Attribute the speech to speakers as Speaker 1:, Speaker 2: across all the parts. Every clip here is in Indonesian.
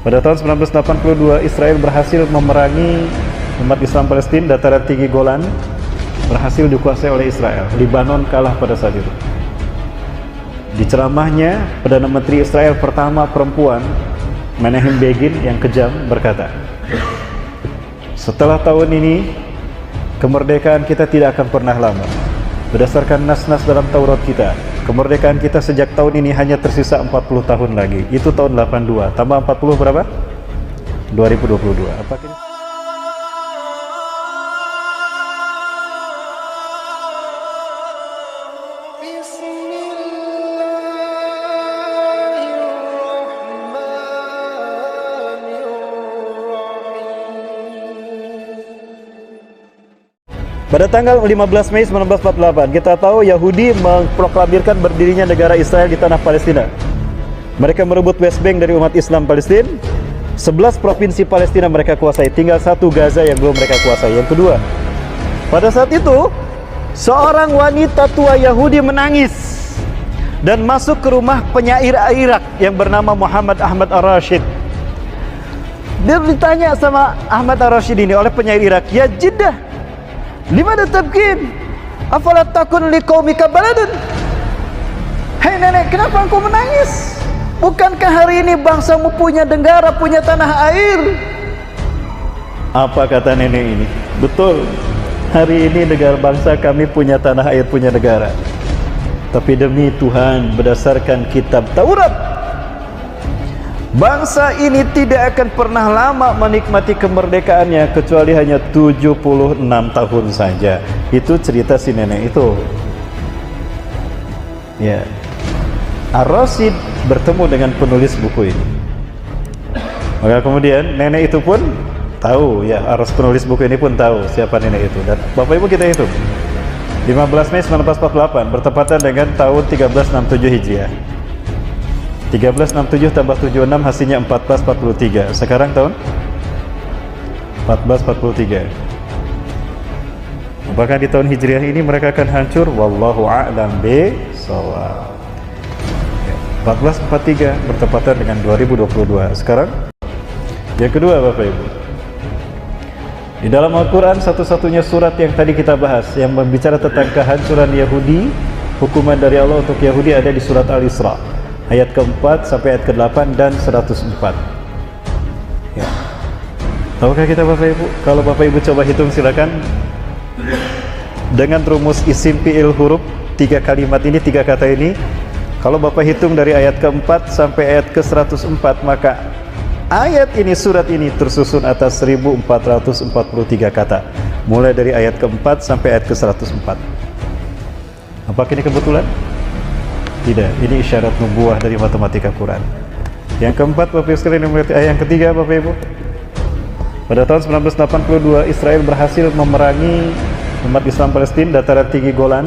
Speaker 1: Pada tahun 1982 Israel berhasil memerangi umat Islam Palestina. Dataran tinggi Golan berhasil dikuasai oleh Israel. Libanon kalah pada saat itu. Di ceramahnya, Perdana Menteri Israel pertama perempuan, Menachem Begin, yang kejam, berkata, setelah tahun ini kemerdekaan kita tidak akan pernah lama. Berdasarkan nas-nas dalam Taurat kita, kemerdekaan kita sejak tahun ini hanya tersisa 40 tahun lagi. Itu tahun 82, tambah 40 berapa? 2022. Apakah pada tanggal 15 Mei 1948, kita tahu Yahudi memproklamirkan berdirinya negara Israel di tanah Palestina. Mereka merebut West Bank dari umat Islam Palestina. 11 provinsi Palestina mereka kuasai, tinggal satu Gaza yang belum mereka kuasai. Yang kedua, pada saat itu seorang wanita tua Yahudi menangis dan masuk ke rumah penyair Irak yang bernama Muhammad Ahmad Ar-Rashid. Dia ditanya sama Ahmad Ar-Rashid ini oleh penyair Irak, "Ya Jiddah, limana tabkin? Afala takun liqaumika baladun?" Hei nenek, kenapa engkau menangis? Bukankah hari ini bangsamu punya negara, punya tanah air? Apa kata nenek ini? Betul, hari ini negara bangsa kami punya tanah air, punya negara. Tapi demi Tuhan, berdasarkan kitab Taurat, bangsa ini tidak akan pernah lama menikmati kemerdekaannya, kecuali hanya 76 tahun saja. Itu cerita si nenek itu. Ya, Ar-Rashid bertemu dengan penulis buku ini. Maka kemudian nenek itu pun tahu, ya, penulis buku ini pun tahu siapa nenek itu. Dan Bapak Ibu kita hitung, 15 Mei 1948 bertepatan dengan tahun 1367 Hijriah. 1367 tambah 76 hasilnya 1443. Sekarang tahun 1443. Apakah di tahun Hijriah ini mereka akan hancur? Wallahu a'lam bishawab. 1443 bertepatan dengan 2022. Sekarang yang kedua, Bapak Ibu, di dalam Al-Quran satu-satunya surat yang tadi kita bahas yang berbicara tentang kehancuran Yahudi, hukuman dari Allah untuk Yahudi, ada di surat Al-Isra ayat ke-4 sampai ayat ke-8 dan 104. Ya. Tahukah kita, Bapak Ibu? Kalau Bapak Ibu coba hitung, silakan dengan rumus isim fi'il huruf, 3 kalimat ini, 3 kata ini. Kalau Bapak hitung dari ayat ke-4 sampai ayat ke-104, maka ayat ini, surat ini tersusun atas 1443 kata, mulai dari ayat ke-4 sampai ayat ke-104. Apakah ini kebetulan? Tidak, ini isyarat nubuah dari matematika Quran. Yang keempat, Bapak Ibu sekalian, yang ketiga, Bapak Ibu, pada tahun 1982 Israel berhasil memerangi umat Islam Palestina. Dataran tinggi Golan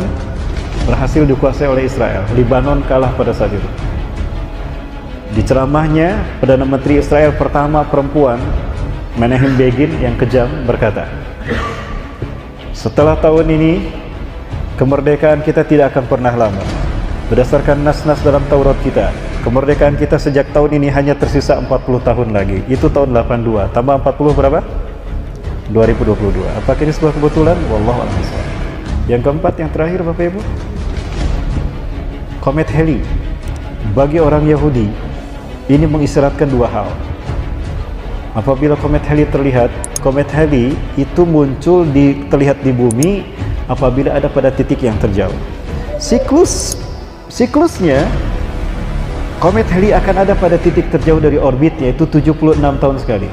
Speaker 1: berhasil dikuasai oleh Israel. Libanon kalah pada saat itu. Di ceramahnya, Perdana Menteri Israel pertama perempuan, Menachem Begin, yang kejam, berkata, setelah tahun ini kemerdekaan kita tidak akan pernah lama. Berdasarkan nas-nas dalam Taurat kita, kemerdekaan kita sejak tahun ini hanya tersisa 40 tahun lagi. Itu tahun 82, tambah 40 berapa? 2022. Apakah ini sebuah kebetulan? Wallahu a'lam bishawab. Yang keempat, yang terakhir, Bapak Ibu, komet Halley. Bagi orang Yahudi, ini mengisyaratkan dua hal. Apabila komet Halley terlihat, komet Halley itu muncul terlihat di bumi apabila ada pada titik yang terjauh. Siklusnya komet Halley akan ada pada titik terjauh dari orbitnya, itu 76 tahun sekali.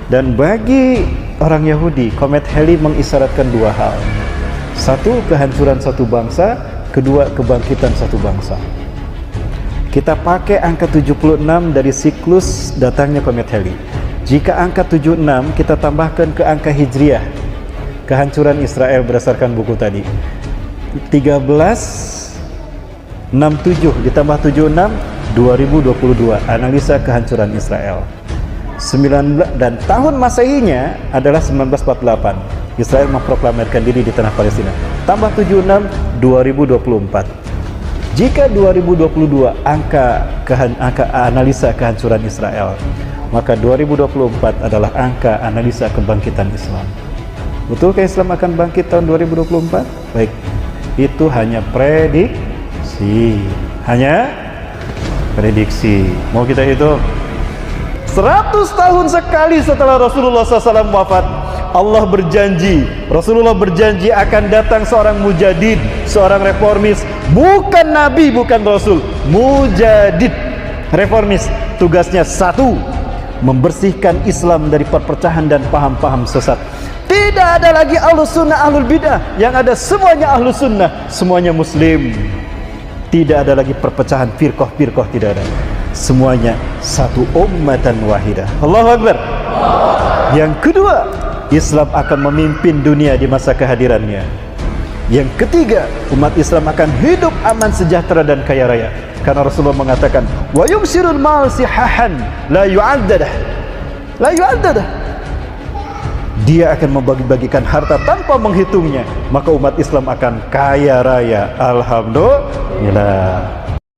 Speaker 1: Dan bagi orang Yahudi, komet Halley mengisyaratkan dua hal. Satu, kehancuran satu bangsa. Kedua, kebangkitan satu bangsa. Kita pakai angka 76 dari siklus datangnya komet Halley. Jika angka 76 kita tambahkan ke angka Hijriah, kehancuran Israel berdasarkan buku tadi, 1367 ditambah 76, 2022, analisa kehancuran Israel. 9 dan tahun Masehinya adalah 1948. Israel memproklamirkan diri di tanah Palestina. Tambah 76, 2024. Jika 2022 angka analisa kehancuran Israel, maka 2024 adalah angka analisa kebangkitan Islam. Betulkah Islam akan bangkit tahun 2024? Baik, itu hanya prediksi. Hanya prediksi. Mau kita hitung? 100 tahun sekali setelah Rasulullah SAW wafat, Allah berjanji, Rasulullah berjanji akan datang seorang mujadid, seorang reformis, bukan nabi, bukan rasul, mujadid, reformis. Tugasnya satu, membersihkan Islam dari perpecahan dan paham-paham sesat. Tidak ada lagi ahlus sunnah, ahlul bidah, yang ada semuanya ahlus sunnah, semuanya muslim. Tidak ada lagi perpecahan firqah-firqah, tidak ada. Semuanya satu ummatan wahidah. Allahu Akbar. Yang kedua, Islam akan memimpin dunia di masa kehadirannya. Yang ketiga, umat Islam akan hidup aman, sejahtera dan kaya raya. Karena Rasulullah mengatakan, wa yumsirul mal sihahan la yu'addadah. La yu'addadah. Dia akan membagi-bagikan harta tanpa menghitungnya, maka umat Islam akan kaya raya. Alhamdulillah.